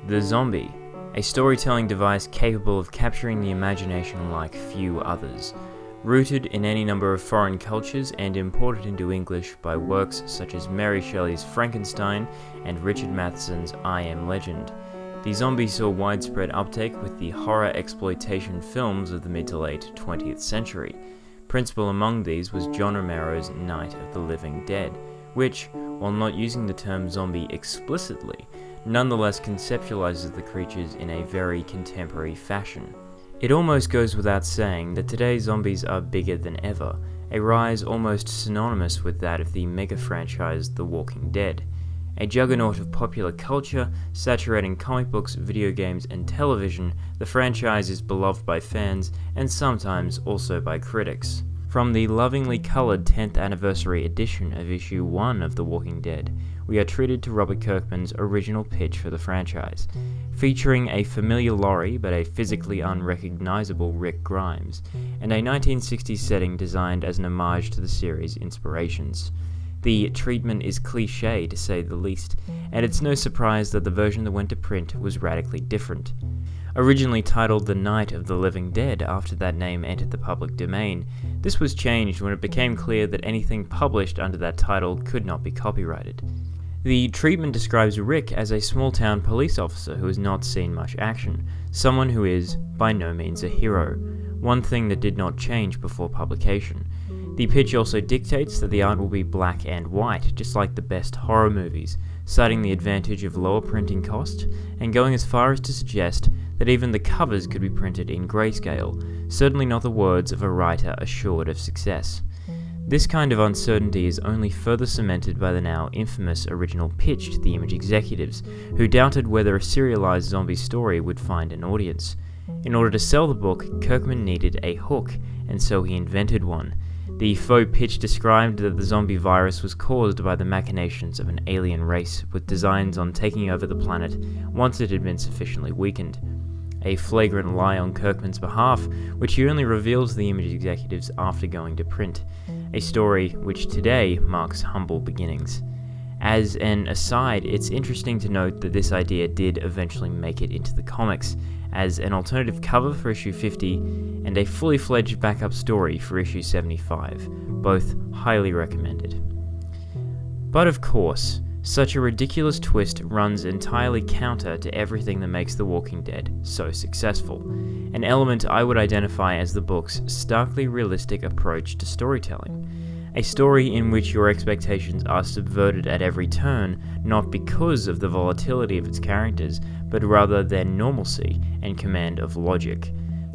The zombie, a storytelling device capable of capturing the imagination like few others. Rooted in any number of foreign cultures and imported into English by works such as Mary Shelley's Frankenstein and Richard Matheson's I Am Legend. The zombie saw widespread uptake with the horror exploitation films of the mid to late 20th century. Principal among these was John Romero's Night of the Living Dead, which, while not using the term zombie explicitly, nonetheless conceptualizes the creatures in a very contemporary fashion. It almost goes without saying that today's zombies are bigger than ever, a rise almost synonymous with that of the mega franchise The Walking Dead. A juggernaut of popular culture, saturating comic books, video games, and television, the franchise is beloved by fans and sometimes also by critics. From the lovingly coloured 10th anniversary edition of issue 1 of The Walking Dead, we are treated to Robert Kirkman's original pitch for the franchise, featuring a familiar Laurie but a physically unrecognisable Rick Grimes, and a 1960s setting designed as an homage to the series' inspirations. The treatment is cliché to say the least, and it's no surprise that the version that went to print was radically different. Originally titled The Night of the Living Dead after that name entered the public domain, this was changed when it became clear that anything published under that title could not be copyrighted. The treatment describes Rick as a small-town police officer who has not seen much action, someone who is, by no means, a hero, one thing that did not change before publication. The pitch also dictates that the art will be black and white, just like the best horror movies, citing the advantage of lower printing cost, and going as far as to suggest that even the covers could be printed in grayscale, certainly not the words of a writer assured of success. This kind of uncertainty is only further cemented by the now infamous original pitch to the Image executives, who doubted whether a serialized zombie story would find an audience. In order to sell the book, Kirkman needed a hook, and so he invented one. The faux pitch described that the zombie virus was caused by the machinations of an alien race with designs on taking over the planet once it had been sufficiently weakened. A flagrant lie on Kirkman's behalf, which he only revealed to the Image executives after going to print. A story which today marks humble beginnings. As an aside, it's interesting to note that this idea did eventually make it into the comics, as an alternative cover for issue 50 and a fully fledged backup story for issue 75, both highly recommended. But of course, such a ridiculous twist runs entirely counter to everything that makes The Walking Dead so successful, an element I would identify as the book's starkly realistic approach to storytelling. A story in which your expectations are subverted at every turn, not because of the volatility of its characters, but rather their normalcy and command of logic.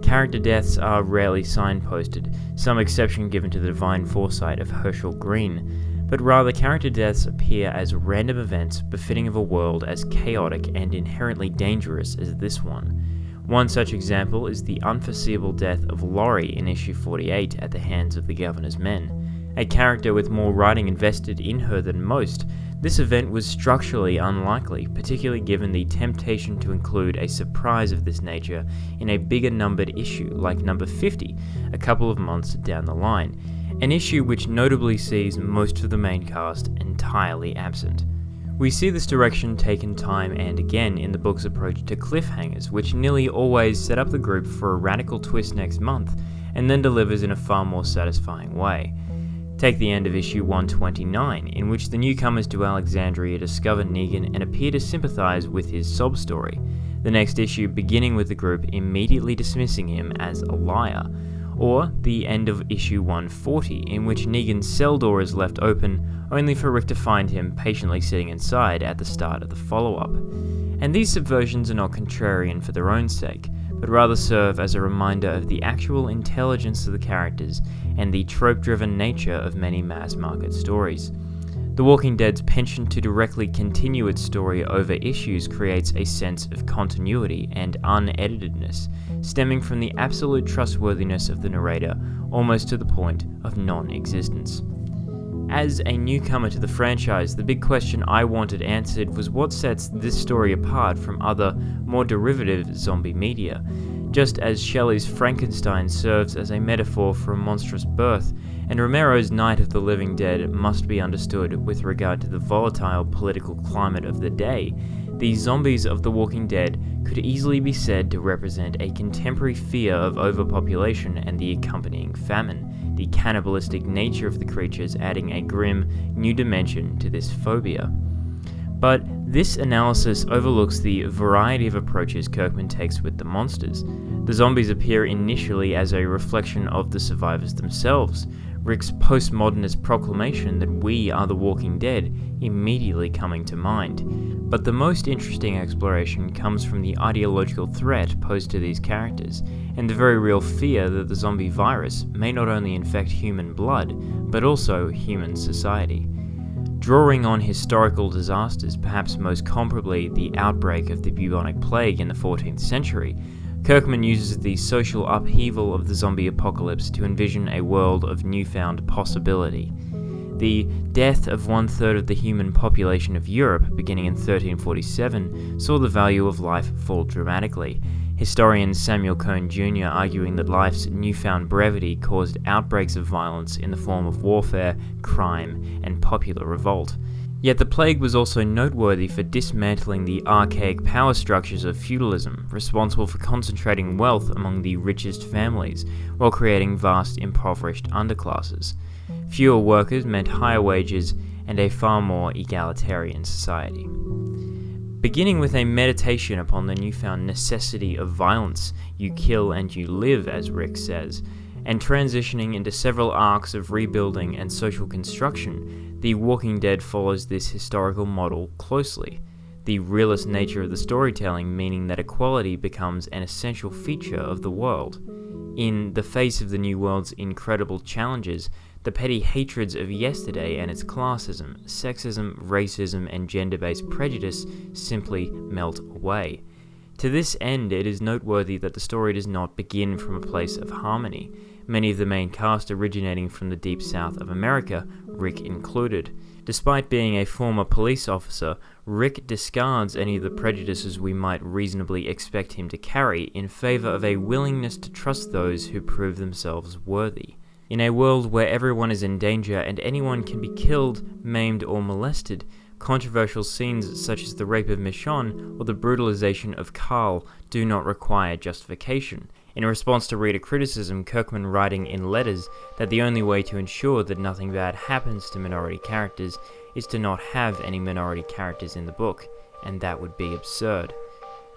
Character deaths are rarely signposted, some exception given to the divine foresight of Herschel Green, but rather character deaths appear as random events befitting of a world as chaotic and inherently dangerous as this one. One such example is the unforeseeable death of Laurie in issue 48 at the hands of the Governor's men. A character with more writing invested in her than most, this event was structurally unlikely, particularly given the temptation to include a surprise of this nature in a bigger numbered issue like number 50, a couple of months down the line, an issue which notably sees most of the main cast entirely absent. We see this direction taken time and again in the book's approach to cliffhangers, which nearly always set up the group for a radical twist next month, and then delivers in a far more satisfying way. Take the end of issue 129, in which the newcomers to Alexandria discover Negan and appear to sympathize with his sob story, the next issue beginning with the group immediately dismissing him as a liar, or the end of issue 140, in which Negan's cell door is left open only for Rick to find him patiently sitting inside at the start of the follow-up. And these subversions are not contrarian for their own sake, but rather serve as a reminder of the actual intelligence of the characters and the trope-driven nature of many mass-market stories. The Walking Dead's penchant to directly continue its story over issues creates a sense of continuity and uneditedness, stemming from the absolute trustworthiness of the narrator, almost to the point of non-existence. As a newcomer to the franchise, the big question I wanted answered was what sets this story apart from other, more derivative zombie media. Just as Shelley's Frankenstein serves as a metaphor for a monstrous birth, and Romero's Night of the Living Dead must be understood with regard to the volatile political climate of the day, The zombies of The Walking Dead could easily be said to represent a contemporary fear of overpopulation and the accompanying famine, the cannibalistic nature of the creatures adding a grim, new dimension to this phobia. But this analysis overlooks the variety of approaches Kirkman takes with the monsters. The zombies appear initially as a reflection of the survivors themselves, Rick's postmodernist proclamation that we are the Walking Dead immediately coming to mind. But the most interesting exploration comes from the ideological threat posed to these characters, and the very real fear that the zombie virus may not only infect human blood, but also human society. Drawing on historical disasters, perhaps most comparably the outbreak of the bubonic plague in the 14th century, Kirkman uses the social upheaval of the zombie apocalypse to envision a world of newfound possibility. The death of 1/3 of the human population of Europe beginning in 1347 saw the value of life fall dramatically, historian Samuel Cohn Jr. arguing that life's newfound brevity caused outbreaks of violence in the form of warfare, crime, and popular revolt. Yet the plague was also noteworthy for dismantling the archaic power structures of feudalism, responsible for concentrating wealth among the richest families, while creating vast impoverished underclasses. Fewer workers meant higher wages and a far more egalitarian society. Beginning with a meditation upon the newfound necessity of violence, you kill and you live, as Rick says, and transitioning into several arcs of rebuilding and social construction, The Walking Dead follows this historical model closely. The realist nature of the storytelling meaning that equality becomes an essential feature of the world. In the face of the new world's incredible challenges, the petty hatreds of yesterday and its classism, sexism, racism, and gender-based prejudice simply melt away. To this end, it is noteworthy that the story does not begin from a place of harmony, many of the main cast originating from the deep south of America, Rick included. Despite being a former police officer, Rick discards any of the prejudices we might reasonably expect him to carry in favor of a willingness to trust those who prove themselves worthy. In a world where everyone is in danger and anyone can be killed, maimed, or molested, controversial scenes such as the rape of Michonne or the brutalization of Carl do not require justification. In response to reader criticism, Kirkman writing in letters that the only way to ensure that nothing bad happens to minority characters is to not have any minority characters in the book, and that would be absurd.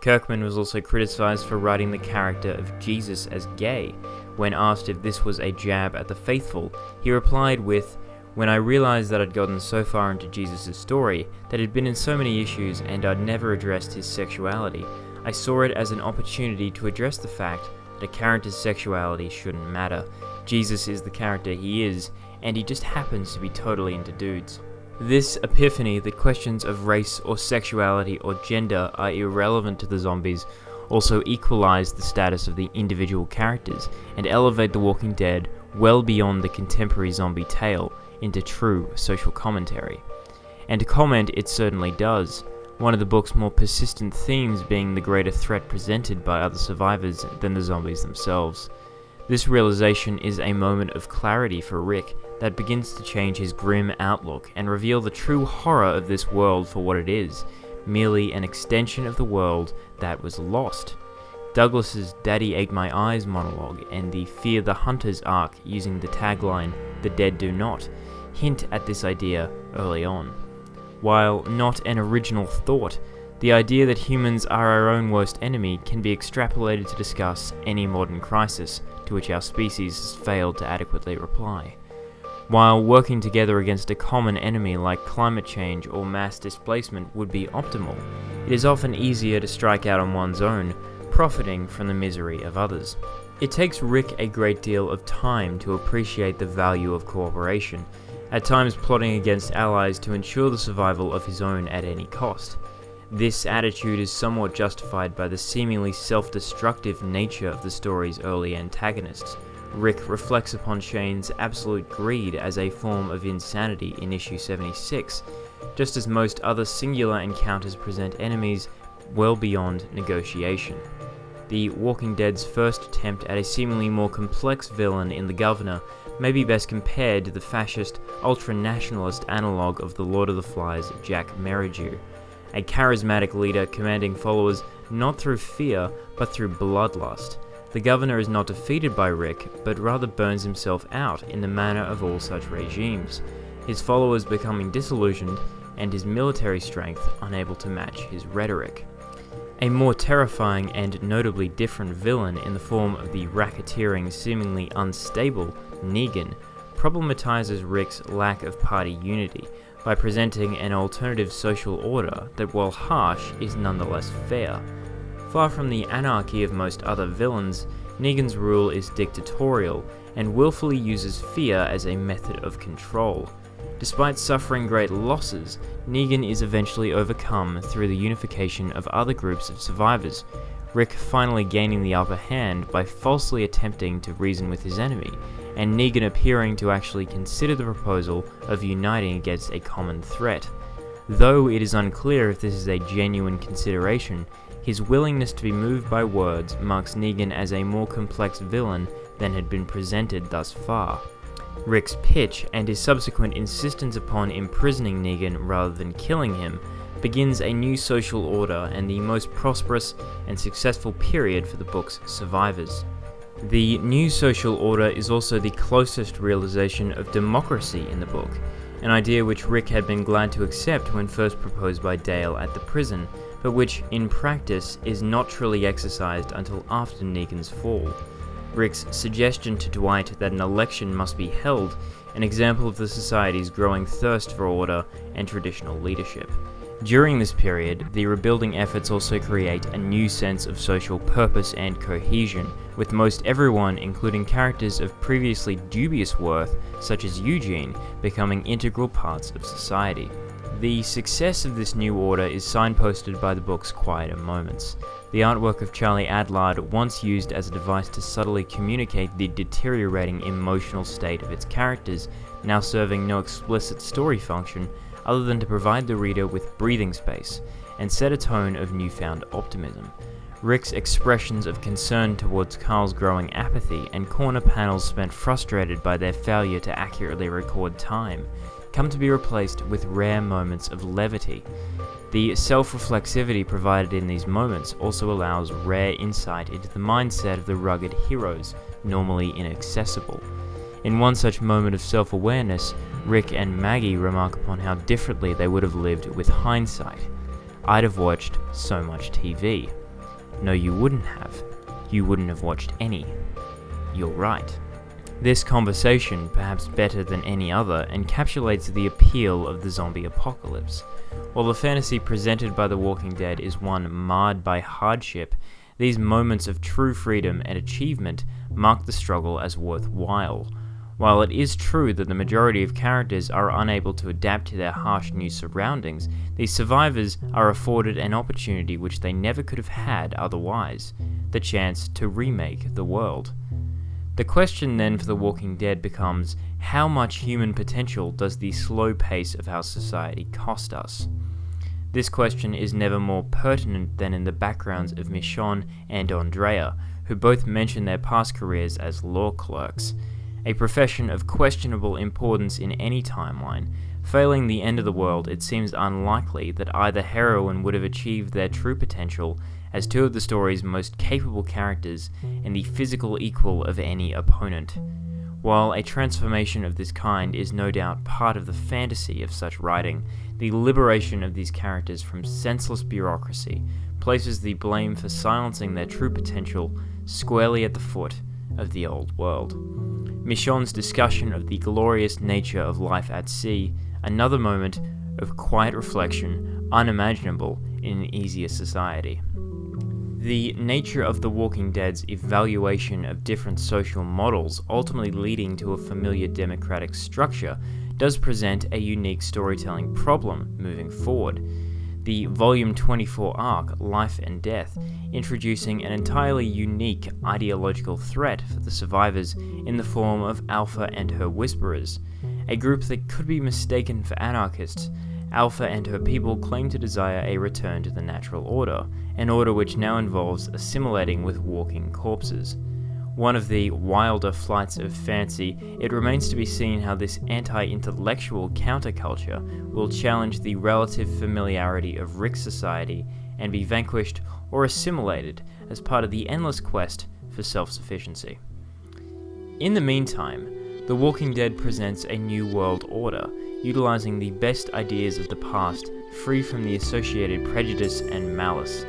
Kirkman was also criticized for writing the character of Jesus as gay. When asked if this was a jab at the faithful, he replied with, "When I realized that I'd gotten so far into Jesus' story, that he'd been in so many issues and I'd never addressed his sexuality, I saw it as an opportunity to address the fact that a character's sexuality shouldn't matter. Jesus is the character he is, and he just happens to be totally into dudes." This epiphany that questions of race or sexuality or gender are irrelevant to the zombies also equalize the status of the individual characters and elevate The Walking Dead well beyond the contemporary zombie tale into true social commentary. And to comment it certainly does, one of the book's more persistent themes being the greater threat presented by other survivors than the zombies themselves. This realization is a moment of clarity for Rick that begins to change his grim outlook and reveal the true horror of this world for what it is, merely an extension of the world that was lost. Douglas's "Daddy Ate My Eyes" monologue and the Fear the Hunters arc using the tagline "The Dead Do Not" hint at this idea early on. While not an original thought, the idea that humans are our own worst enemy can be extrapolated to discuss any modern crisis to which our species has failed to adequately reply. While working together against a common enemy like climate change or mass displacement would be optimal, it is often easier to strike out on one's own, profiting from the misery of others. It takes Rick a great deal of time to appreciate the value of cooperation, at times plotting against allies to ensure the survival of his own at any cost. This attitude is somewhat justified by the seemingly self-destructive nature of the story's early antagonists. Rick reflects upon Shane's absolute greed as a form of insanity in issue 76, just as most other singular encounters present enemies well beyond negotiation. The Walking Dead's first attempt at a seemingly more complex villain in the Governor may be best compared to the fascist, ultra-nationalist analogue of the Lord of the Flies' Jack Merridew. a charismatic leader commanding followers not through fear, but through bloodlust. The governor is not defeated by Rick, but rather burns himself out in the manner of all such regimes, his followers becoming disillusioned and his military strength unable to match his rhetoric. A more terrifying and notably different villain in the form of the racketeering, seemingly unstable Negan problematizes Rick's lack of party unity by presenting an alternative social order that, while harsh, is nonetheless fair. Far from the anarchy of most other villains, Negan's rule is dictatorial and willfully uses fear as a method of control. Despite suffering great losses, Negan is eventually overcome through the unification of other groups of survivors, Rick finally gaining the upper hand by falsely attempting to reason with his enemy, and Negan appearing to actually consider the proposal of uniting against a common threat. Though it is unclear if this is a genuine consideration, his willingness to be moved by words marks Negan as a more complex villain than had been presented thus far. Rick's pitch and his subsequent insistence upon imprisoning Negan rather than killing him begins a new social order and the most prosperous and successful period for the book's survivors. The new social order is also the closest realization of democracy in the book, an idea which Rick had been glad to accept when first proposed by Dale at the prison, but which, in practice, is not truly exercised until after Negan's fall. Rick's suggestion to Dwight that an election must be held, an example of the society's growing thirst for order and traditional leadership. During this period, the rebuilding efforts also create a new sense of social purpose and cohesion, with most everyone, including characters of previously dubious worth, such as Eugene, becoming integral parts of society. The success of this new order is signposted by the book's quieter moments. The artwork of Charlie Adlard, once used as a device to subtly communicate the deteriorating emotional state of its characters, now serving no explicit story function other than to provide the reader with breathing space and set a tone of newfound optimism. Rick's expressions of concern towards Carl's growing apathy and corner panels spent frustrated by their failure to accurately record time come to be replaced with rare moments of levity. The self-reflexivity provided in these moments also allows rare insight into the mindset of the rugged heroes, normally inaccessible. In one such moment of self-awareness, Rick and Maggie remark upon how differently they would have lived with hindsight. "I'd have watched so much TV." "No, you wouldn't have. You wouldn't have watched any." "You're right." This conversation, perhaps better than any other, encapsulates the appeal of the zombie apocalypse. While the fantasy presented by The Walking Dead is one marred by hardship, these moments of true freedom and achievement mark the struggle as worthwhile. While it is true that the majority of characters are unable to adapt to their harsh new surroundings, these survivors are afforded an opportunity which they never could have had otherwise: the chance to remake the world. The question then for The Walking Dead becomes, how much human potential does the slow pace of our society cost us? This question is never more pertinent than in the backgrounds of Michonne and Andrea, who both mention their past careers as law clerks, a profession of questionable importance in any timeline. Failing the end of the world, it seems unlikely that either heroine would have achieved their true potential as two of the story's most capable characters and the physical equal of any opponent. While a transformation of this kind is no doubt part of the fantasy of such writing, the liberation of these characters from senseless bureaucracy places the blame for silencing their true potential squarely at the foot of the old world. Michonne's discussion of the glorious nature of life at sea, another moment of quiet reflection unimaginable in an easier society. The nature of The Walking Dead's evaluation of different social models, ultimately leading to a familiar democratic structure, does present a unique storytelling problem moving forward. The Volume 24 arc, Life and Death, introducing an entirely unique ideological threat for the survivors in the form of Alpha and her Whisperers, a group that could be mistaken for anarchists. Alpha and her people claim to desire a return to the natural order, an order which now involves assimilating with walking corpses. one of the wilder flights of fancy, it remains to be seen how this anti-intellectual counterculture will challenge the relative familiarity of Rick's society and be vanquished or assimilated as part of the endless quest for self-sufficiency. In the meantime, The Walking Dead presents a new world order, utilizing the best ideas of the past, free from the associated prejudice and malice.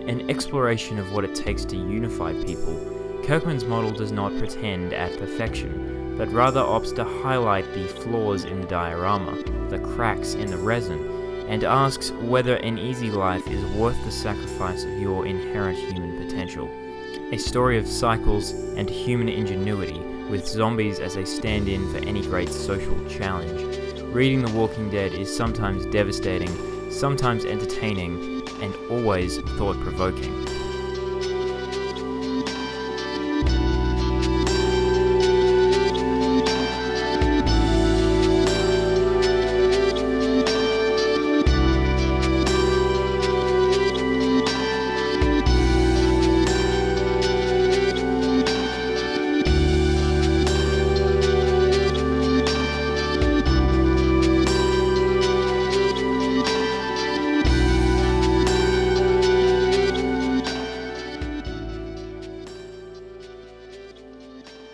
An exploration of what it takes to unify people, Kirkman's model does not pretend at perfection, but rather opts to highlight the flaws in the diorama, the cracks in the resin, and asks whether an easy life is worth the sacrifice of your inherent human potential. A story of cycles and human ingenuity, with zombies as a stand-in for any great social challenge. Reading The Walking Dead is sometimes devastating, sometimes entertaining, and always thought-provoking.